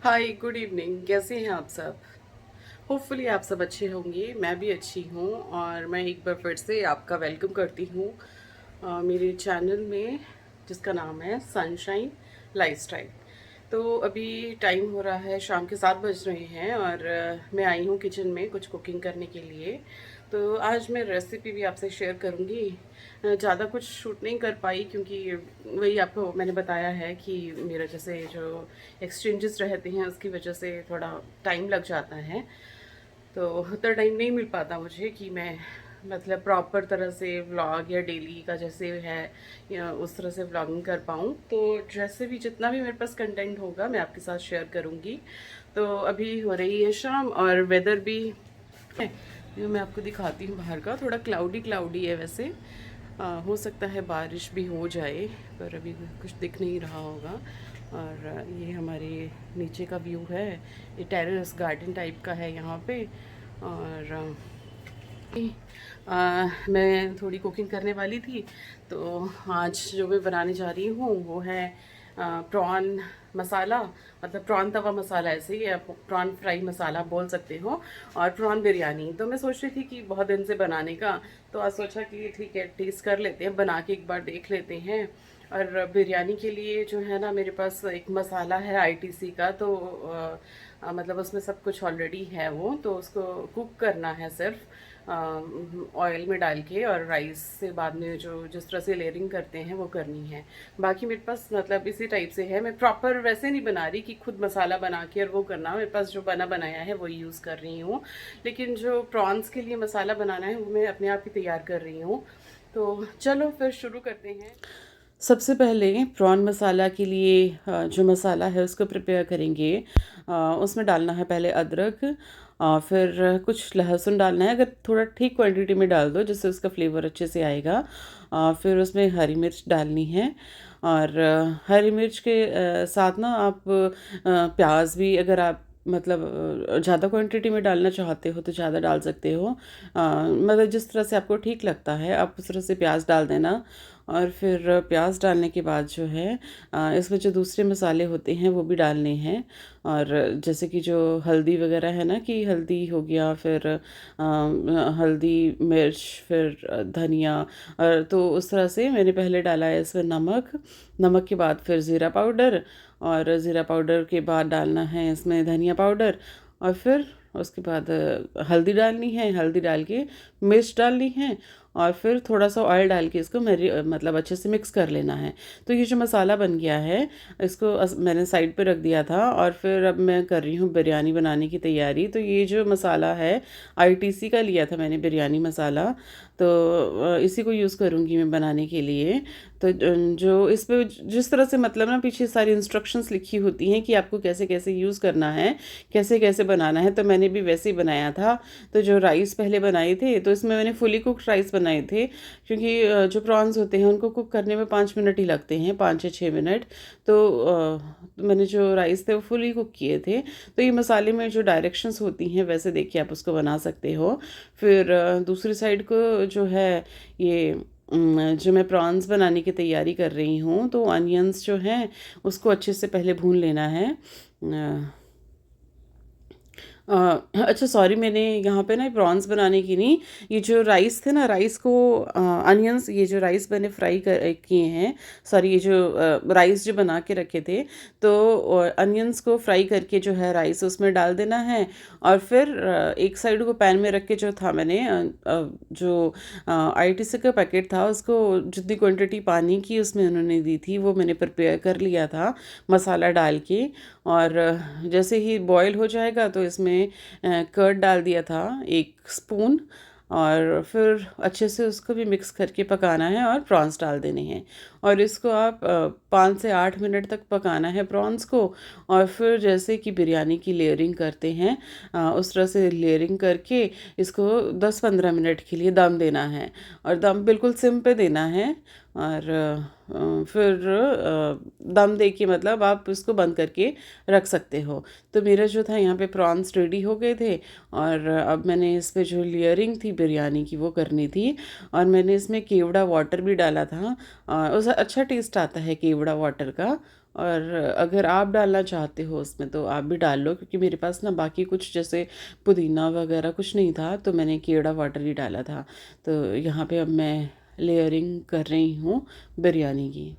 Hi good evening. कैसे हैं आप सब? होपफुली आप सब अच्छे होंगे। मैं भी अच्छी हूँ और मैं एक बार फिर से आपका वेलकम करती हूँ मेरे चैनल में, जिसका नाम है सनशाइन लाइफस्टाइल। तो अभी टाइम हो रहा है, शाम के 7 बज रहे हैं और मैं आई हूँ किचन में कुछ कुकिंग करने के लिए। तो आज मैं रेसिपी भी आपसे शेयर करूँगी। ज़्यादा कुछ शूट नहीं कर पाई क्योंकि वही आपको मैंने बताया है कि मेरा जैसे जो एक्सचेंजेस रहते हैं उसकी वजह से थोड़ा टाइम लग जाता है। तो उतना टाइम नहीं मिल पाता मुझे कि मैं मतलब प्रॉपर तरह से व्लॉग या डेली का जैसे है या उस तरह से व्लॉगिंग कर पाऊँ। तो जैसे भी जितना भी मेरे पास कंटेंट होगा मैं आपके साथ शेयर करूँगी। तो अभी हो रही है शाम और वेदर भी है। ये मैं आपको दिखाती हूँ, बाहर का थोड़ा क्लाउडी क्लाउडी है वैसे। हो सकता है बारिश भी हो जाए, पर अभी कुछ दिख नहीं रहा होगा। और ये हमारे नीचे का व्यू है। ये टेरेस गार्डन टाइप का है यहाँ पे। और मैं थोड़ी कुकिंग करने वाली थी, तो आज जो मैं बनाने जा रही हूँ वो है प्रॉन मसाला, मतलब प्रॉन तवा मसाला ऐसे ही, या प्रॉन फ्राई मसाला बोल सकते हो, और प्रॉन बिरयानी। तो मैं सोच रही थी कि बहुत दिन से बनाने का, तो आज सोचा कि ठीक है टेस्ट कर लेते हैं, बना के एक बार देख लेते हैं। और बिरयानी के लिए जो है ना, मेरे पास एक मसाला है आईटीसी का। तो मतलब उसमें सब कुछ ऑलरेडी है वो, तो उसको कुक करना है सिर्फ ऑयल में डाल के, और राइस से बाद में जो जिस तरह से लेयरिंग करते हैं वो करनी है। बाकी मेरे पास मतलब इसी टाइप से है। मैं प्रॉपर वैसे नहीं बना रही कि खुद मसाला बना के और वो करना। मेरे पास जो बना बनाया है वही यूज़ कर रही हूँ, लेकिन जो प्रॉन्स के लिए मसाला बनाना है वो मैं अपने आप ही तैयार कर रही हूँ। तो चलो फिर शुरू करते हैं। सबसे पहले प्रॉन मसाला के लिए जो मसाला है उसको प्रिपेयर करेंगे। उसमें डालना है पहले अदरक, फिर कुछ लहसुन डालना है। अगर थोड़ा ठीक क्वांटिटी में डाल दो जिससे उसका फ्लेवर अच्छे से आएगा। फिर उसमें हरी मिर्च डालनी है। और हरी मिर्च के साथ ना आप प्याज भी, अगर आप मतलब ज़्यादा क्वांटिटी में डालना चाहते हो तो ज़्यादा डाल सकते हो। मतलब जिस तरह से आपको ठीक लगता है आप उस तरह से प्याज डाल देना। और फिर प्याज डालने के बाद जो है इसमें जो दूसरे मसाले होते हैं वो भी डालने हैं। और जैसे कि जो हल्दी वगैरह है ना, कि हल्दी हो गया, फिर हल्दी, मिर्च, फिर धनिया। और तो उस तरह से मैंने पहले डाला है इसमें नमक। नमक के बाद फिर ज़ीरा पाउडर, और ज़ीरा पाउडर के बाद डालना है इसमें धनिया पाउडर। और फिर उसके बाद हल्दी डालनी है, हल्दी डाल के मिर्च डालनी है। और फिर थोड़ा सा ऑयल डाल के इसको मेरी मतलब अच्छे से मिक्स कर लेना है। तो ये जो मसाला बन गया है इसको मैंने साइड पे रख दिया था, और फिर अब मैं कर रही हूँ बिरयानी बनाने की तैयारी। तो ये जो मसाला है आईटीसी का लिया था मैंने, बिरयानी मसाला। तो इसी को यूज़ करूँगी मैं बनाने के लिए। तो जो इस पे जिस तरह से मतलब ना पीछे सारी इंस्ट्रक्शंस लिखी होती हैं कि आपको कैसे कैसे यूज़ करना है, कैसे कैसे बनाना है, तो मैंने भी वैसे ही बनाया था। तो जो राइस पहले बनाए थे तो इसमें मैंने फुली कुक्ड राइस बनाए थे, क्योंकि जो प्रॉन्स होते हैं उनको कुक करने में 5 मिनट ही लगते हैं, 5 या 6 मिनट। तो मैंने जो राइस थे वो फुली कुक किए थे। तो ये मसाले में जो डायरेक्शंस होती हैं वैसे देख के आप उसको बना सकते हो। फिर दूसरी साइड को जो है, ये जो मैं प्रॉन्स बनाने की तैयारी कर रही हूँ, तो अनियंस जो हैं उसको अच्छे से पहले भून लेना है। अच्छा सॉरी, मैंने यहाँ पे ना प्रॉन्स बनाने की नहीं, ये जो राइस थे ना, राइस को अनियंस, ये जो राइस मैंने फ्राई कर किए हैं, सॉरी ये जो राइस जो बना के रखे थे, तो अनियंस को फ्राई करके जो है राइस उसमें डाल देना है। और फिर एक साइड को पैन में रख के जो था मैंने जो आईटीसी का पैकेट था उसको जितनी क्वांटिटी पानी की उसमें उन्होंने दी थी वो मैंने प्रिपेयर कर लिया था मसाला डाल के। और जैसे ही बॉईल हो जाएगा तो इसमें कर्ड डाल दिया था 1 स्पून। और फिर अच्छे से उसको भी मिक्स करके पकाना है और प्रॉन्स डाल देने हैं। और इसको आप 5 से 8 मिनट तक पकाना है प्रॉन्स को। और फिर जैसे कि बिरयानी की लेयरिंग करते हैं उस तरह से लेयरिंग करके इसको 10-15 मिनट के लिए दम देना है। और दम बिल्कुल सिम पे देना है। और फिर दम दे के मतलब आप उसको बंद करके रख सकते हो। तो मेरा जो था यहाँ पे प्रॉन्स रेडी हो गए थे, और अब मैंने इस पे जो लेयरिंग थी बिरयानी की वो करनी थी, और मैंने इसमें केवड़ा वाटर भी डाला था। उस अच्छा टेस्ट आता है केवड़ा वाटर का। और अगर आप डालना चाहते हो उसमें तो आप भी डाल लो, क्योंकि मेरे पास ना बाकी कुछ जैसे पुदीना वगैरह कुछ नहीं था, तो मैंने केवड़ा वाटर ही डाला था। तो यहाँ पे अब मैं लेयरिंग कर रही हूँ बिरयानी की।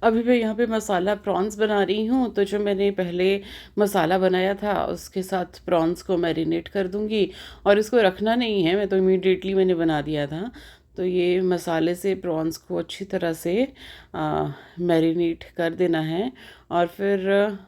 अभी मैं यहाँ पे मसाला प्रॉन्स बना रही हूँ, तो जो मैंने पहले मसाला बनाया था उसके साथ प्रॉन्स को मैरिनेट कर दूँगी। और इसको रखना नहीं है, मैं तो इमीडिएटली मैंने बना दिया था। तो ये मसाले से प्रॉन्स को अच्छी तरह से मैरिनेट कर देना है। और फिर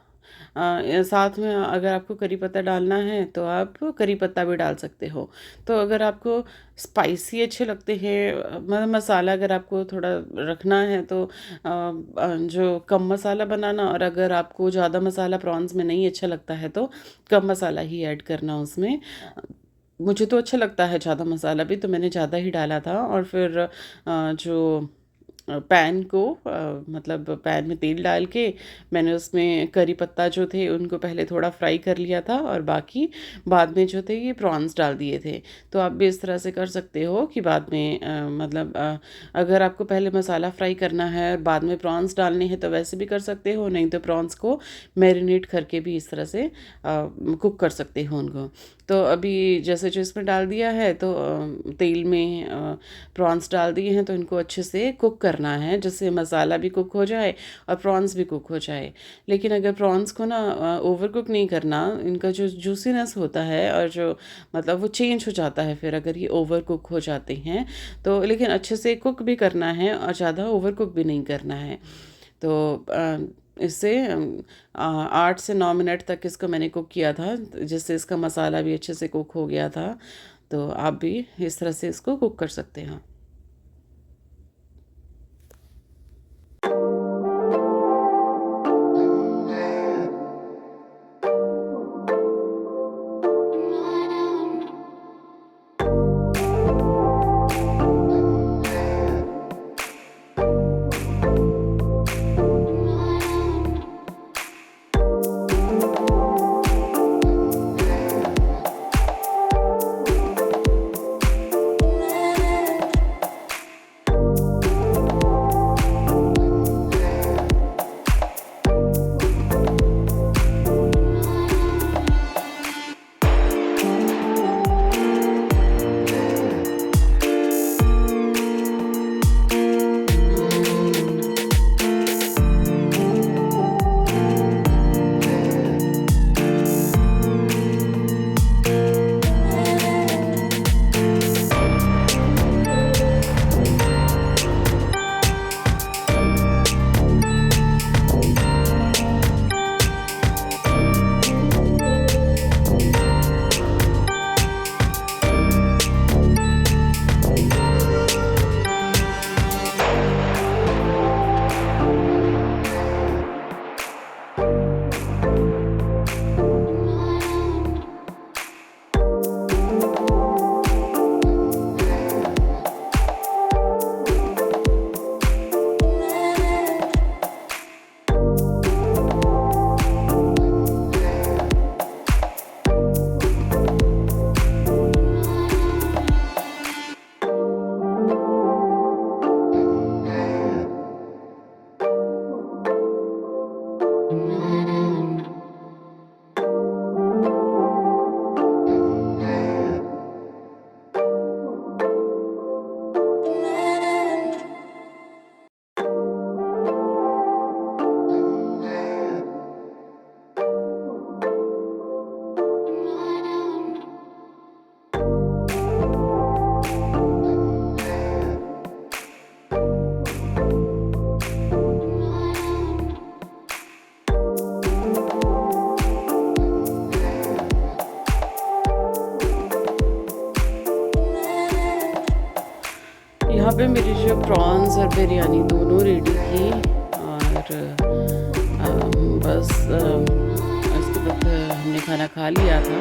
साथ में अगर आपको करी पत्ता डालना है तो आप करी पत्ता भी डाल सकते हो। तो अगर आपको स्पाइसी अच्छे लगते हैं, मतलब मसाला अगर आपको थोड़ा रखना है तो जो कम मसाला बनाना, और अगर आपको ज़्यादा मसाला प्रॉन्स में नहीं अच्छा लगता है तो कम मसाला ही ऐड करना उसमें। मुझे तो अच्छा लगता है ज़्यादा मसाला भी, तो मैंने ज़्यादा ही डाला था। और फिर जो पैन को मतलब पैन में तेल डाल के मैंने उसमें करी पत्ता जो थे उनको पहले थोड़ा फ्राई कर लिया था, और बाकी बाद में जो थे ये प्रॉन्स डाल दिए थे। तो आप भी इस तरह से कर सकते हो कि बाद में मतलब अगर आपको पहले मसाला फ्राई करना है और बाद में प्रॉन्स डालने हैं तो वैसे भी कर सकते हो, नहीं तो प्रॉन्स को मैरिनेट करके भी इस तरह से कुक कर सकते हो उनको। तो अभी जैसे जो इसमें डाल दिया है तो तेल में प्रॉन्स डाल दिए हैं, तो इनको अच्छे से कुक करना है जिससे मसाला भी कुक हो जाए और प्रॉन्स भी कुक हो जाए। लेकिन अगर प्रॉन्स को ना ओवर कुक नहीं करना, इनका जो जूसीनेस होता है और जो मतलब वो चेंज हो जाता है फिर अगर ये ओवर कुक हो जाते हैं तो। लेकिन अच्छे से कुक भी करना है और ज़्यादा ओवर कुक भी नहीं करना है। तो इससे 8 से 9 मिनट तक इसको मैंने कुक किया था, जिससे इसका मसाला भी अच्छे से कुक हो गया था। तो आप भी इस तरह से इसको कुक कर सकते हैं। यहाँ पे मेरी जो प्रॉन्स और बिरयानी दोनों रेडी थी, और बस उसके बाद हमने खाना खा लिया था।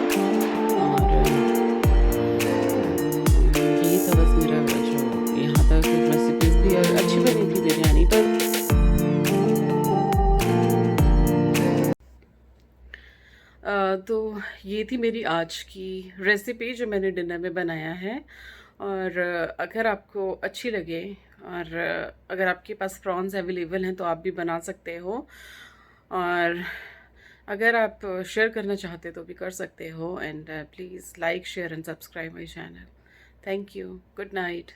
और यही था बस मेरा जो यहाँ तक रेसिपीज़ थी, और अच्छी बनी थी बिरयानी। पर तो ये थी मेरी आज की रेसिपी जो मैंने डिनर में बनाया है। और अगर आपको अच्छी लगे और अगर आपके पास प्रॉन्स अवेलेबल हैं तो आप भी बना सकते हो, और अगर आप शेयर करना चाहते तो भी कर सकते हो। And please like share and subscribe my channel. Thank you. Good night.